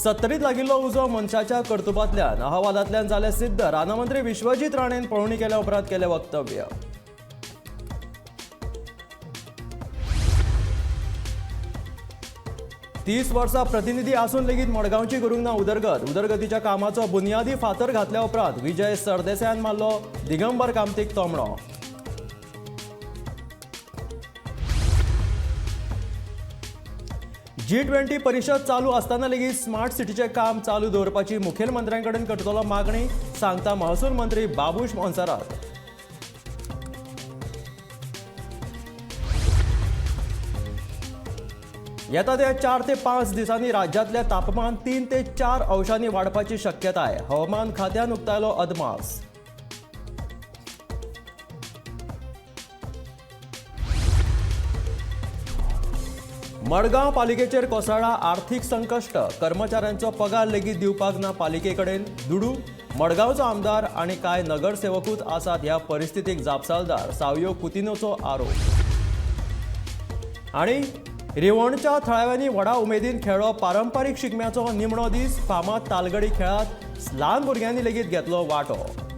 सत्तरीत लागिल्लो उजो मनशाच्या कर्तुबांतल्यान अहवालांतल्यान जाले सिद्ध. रानमंत्री विश्वजीत राणेन पळोवणी केल्या उपरांत केले वक्तव्य. तीस वर्सां प्रतिनिधी आसून लेगीत मडगांवची करूंक ना उदरगतीच्या कामाचो बुनयादी फातर घातल्या उपरांत विजय सरदेसायान मारलो दिगंबर कामतीक तोमणो. G20 परिशद चालू असताना लेगीत स्मार्ट सिटीचे काम चालू दवरपाची मुखेलमंत्र्यांकडेन करतलो मागणी, सांगता महसूल मंत्री बाबूश मोन्सेरात. येता त्या 4 ते 5 दिसांनी राज्यातले तापमान 3 ते 4 अंशांनी वाडपाची शक्यताय. हवामान खात्यान उक्तायलो अदमास. मडगांव पालिकेचेर कोसळ्ळा आर्थीक संकश्ट. कर्मचाऱ्यांचो पगार लेगीत दिवपाक ना पालिकेकडेन. दुडू मडगांवचो आमदार आनी कांय नगरसेवकूच आसात ह्या परिस्थितीक जापसालदार, सावयो कुतिनोचो आरोप. आनी रिवणच्या थळाव्यांनी व्हडा उमेदीन खेळ्ळो पारंपारीक शिगम्याचो निमणो दीस. फामाद तालगडी खेळांत ल्हान भुरग्यांनी लेगीत घेतलो वांटो.